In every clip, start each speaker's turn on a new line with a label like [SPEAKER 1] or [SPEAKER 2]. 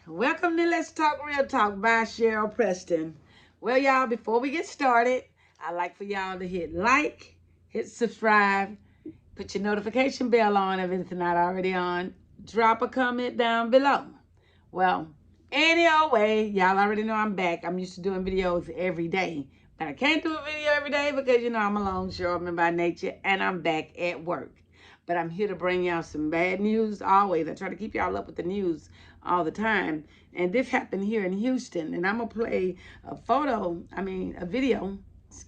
[SPEAKER 1] Welcome to Let's Talk Real Talk by Cheryl Preston. Well, y'all, before we get started, I'd like for y'all to hit like, hit subscribe, put your notification bell on if it's not already on, drop a comment down below. Well, anyway, y'all already know I'm back. I'm used to doing videos every day, but I can't do a video every day because, I'm a longshoreman by nature, and I'm back at work. But I'm here to bring y'all some bad news always. I try to keep y'all up with the news all the time. And this happened here in Houston. And I'm going to play a video.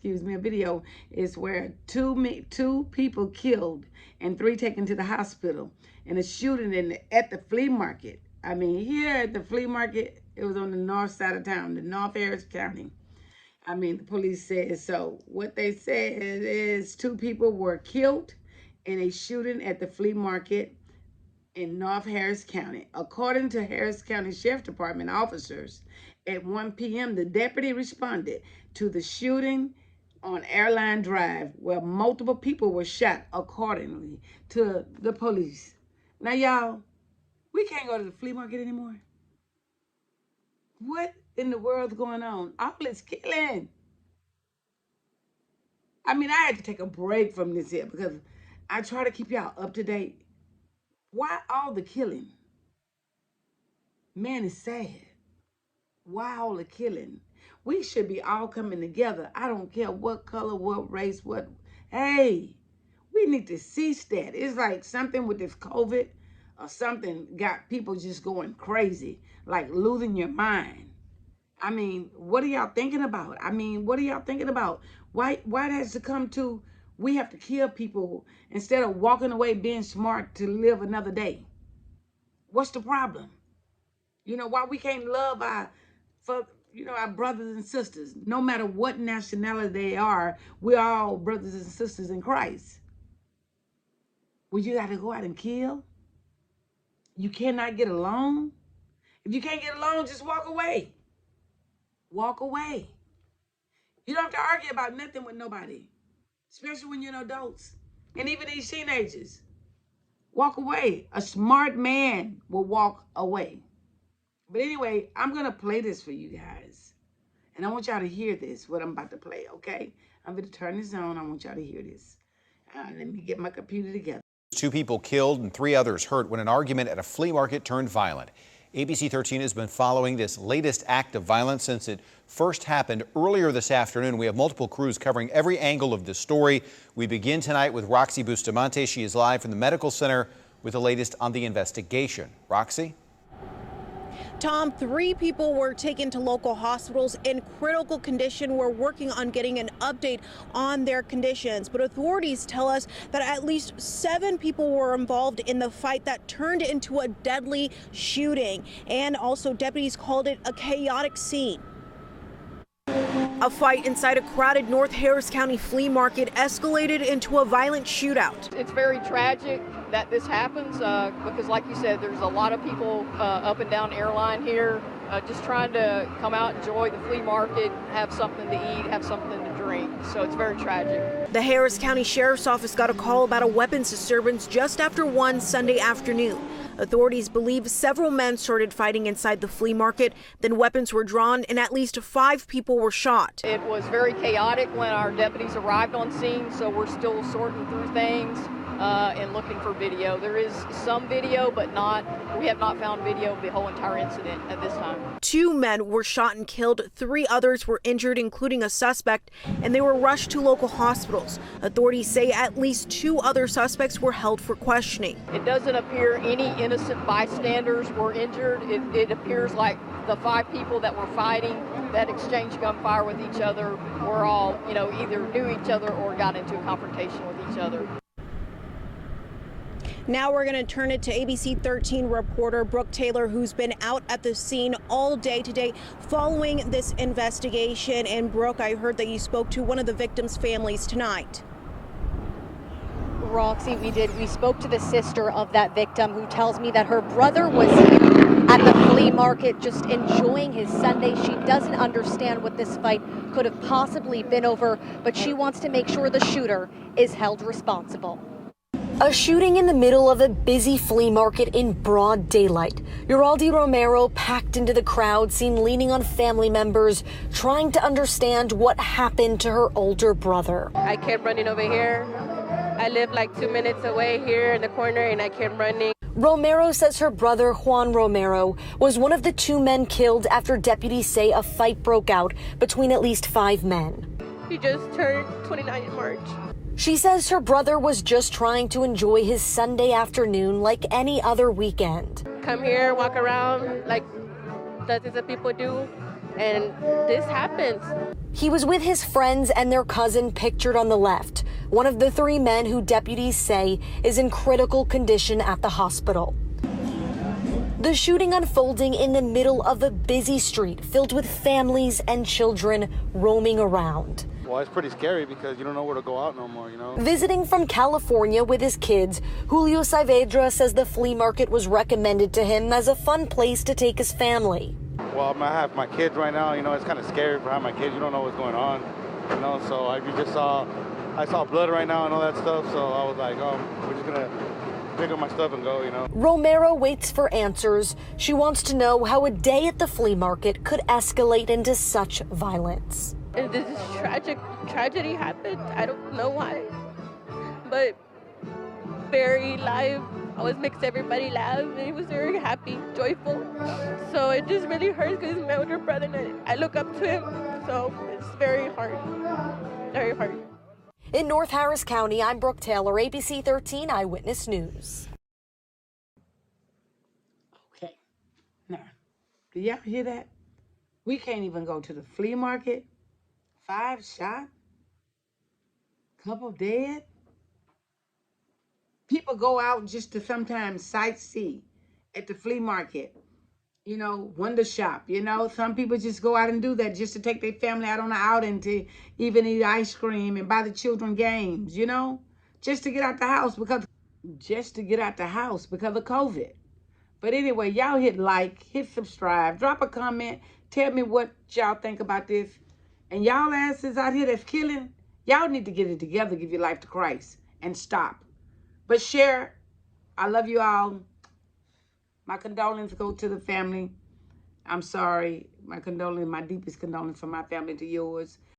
[SPEAKER 1] A video is where two people killed and 3 taken to the hospital in a shooting at the flea market. Here at the flea market, it was on the north side of town, the North Harris County. The police said so. What they said is 2 people were killed in a shooting at the flea market in North Harris County. According to Harris County Sheriff Department officers, at 1 p.m., the deputy responded to the shooting on Airline Drive, where multiple people were shot, accordingly to the police. Now, y'all, we can't go to the flea market anymore. What in the world's going on? All this killing. I had to take a break from this here because I try to keep y'all up to date. Why all the killing? Man, it's sad. Why all the killing? We should be all coming together. I don't care what color, what race, what. Hey, we need to cease that. It's like something with this COVID or something got people just going crazy, like losing your mind. What are y'all thinking about? What are y'all thinking about? Why it has to come to we have to kill people instead of walking away being smart to live another day? What's the problem? Why we can't love our brothers and sisters, no matter what nationality they are. We're all brothers and sisters in Christ. Well, you got to go out and kill? You cannot get along? If you can't get along, just walk away. Walk away. You don't have to argue about nothing with nobody, especially when you're adults. And even these teenagers. Walk away. A smart man will walk away. But anyway, I'm going to play this for you guys. And I want y'all to hear this, what I'm about to play, okay? I'm going to turn this on. I want y'all to hear this. Let me get my computer together.
[SPEAKER 2] 2 people killed and 3 others hurt when an argument at a flea market turned violent. ABC 13 has been following this latest act of violence since it first happened earlier this afternoon. We have multiple crews covering every angle of this story. We begin tonight with Roxy Bustamante. She is live from the medical center with the latest on the investigation. Roxy?
[SPEAKER 3] Tom, 3 people were taken to local hospitals in critical condition. We're working on getting an update on their conditions, but authorities tell us that at least 7 people were involved in the fight that turned into a deadly shooting. And also deputies called it a chaotic scene. A fight inside a crowded North Harris County flea market escalated into a violent shootout.
[SPEAKER 4] It's very tragic that this happens because, like you said, there's a lot of people up and down Airline here just trying to come out, enjoy the flea market, have something to eat, have something to drink. So it's very tragic.
[SPEAKER 3] The Harris County Sheriff's Office got a call about a weapons disturbance just after 1 Sunday afternoon. Authorities believe several men started fighting inside the flea market, then weapons were drawn and at least 5 people were shot.
[SPEAKER 4] It was very chaotic when our deputies arrived on scene, so we're still sorting through things and looking for video. There is some video, but we have not found video of the whole entire incident at this time.
[SPEAKER 3] 2 men were shot and killed, 3 others were injured, including a suspect, and they were rushed to local hospitals. Authorities say at least 2 other suspects were held for questioning.
[SPEAKER 4] It doesn't appear any innocent bystanders were injured. It appears like the 5 people that were fighting, that exchanged gunfire with each other, were all, either knew each other or got into a confrontation with each other.
[SPEAKER 3] Now we're going to turn it to ABC 13 reporter Brooke Taylor, who's been out at the scene all day today following this investigation. And Brooke, I heard that you spoke to one of the victims' families tonight.
[SPEAKER 5] Roxy, we did. We spoke to the sister of that victim, who tells me that her brother was here at the flea market just enjoying his Sunday. She doesn't understand what this fight could have possibly been over, but she wants to make sure the shooter is held responsible. A shooting in the middle of a busy flea market in broad daylight. Uraldi Romero, packed into the crowd, seen leaning on family members, trying to understand what happened to her older brother.
[SPEAKER 6] I kept running over here. I live like 2 minutes away here in the corner, and I kept running.
[SPEAKER 5] Romero says her brother, Juan Romero, was one of the 2 men killed after deputies say a fight broke out between at least 5 men.
[SPEAKER 6] He just turned 29 in March.
[SPEAKER 5] She says her brother was just trying to enjoy his Sunday afternoon like any other weekend.
[SPEAKER 6] Come here, walk around like dozens of people do, and this happens.
[SPEAKER 5] He was with his friends and their cousin pictured on the left, one of the 3 men who deputies say is in critical condition at the hospital. The shooting unfolding in the middle of a busy street filled with families and children roaming around.
[SPEAKER 7] Well, it's pretty scary because you don't know where to go out no more, you know.
[SPEAKER 5] Visiting from California with his kids, Julio Saavedra says the flea market was recommended to him as a fun place to take his family.
[SPEAKER 7] Well, I have my kids right now, you know, it's kind of scary for having my kids. You don't know what's going on, you know, so I saw blood right now and all that stuff, so I was like, oh, we're just gonna pick up my stuff and go, you know.
[SPEAKER 5] Romero waits for answers. She wants to know how a day at the flea market could escalate into such violence.
[SPEAKER 6] And this tragedy happened. I don't know why, but very live. Always makes everybody laugh, and he was very happy, joyful. So it just really hurts because he's my older brother, and I look up to him. So it's very hard, very hard.
[SPEAKER 5] In North Harris County, I'm Brooke Taylor, ABC 13 Eyewitness News.
[SPEAKER 1] Okay. Now, do y'all hear that? We can't even go to the flea market. 5 shot. Couple dead. People go out just to sometimes sightsee at the flea market. You know, window shop. You know, some people just go out and do that just to take their family out on an outing to even eat ice cream and buy the children games, you know, just to get out the house because of COVID. But anyway, y'all hit like, hit subscribe, drop a comment, tell me what y'all think about this. And y'all asses out here that's killing, y'all need to get it together, give your life to Christ, and stop. But share. I love you all. My condolences go to the family. I'm sorry. My deepest condolences from my family to yours.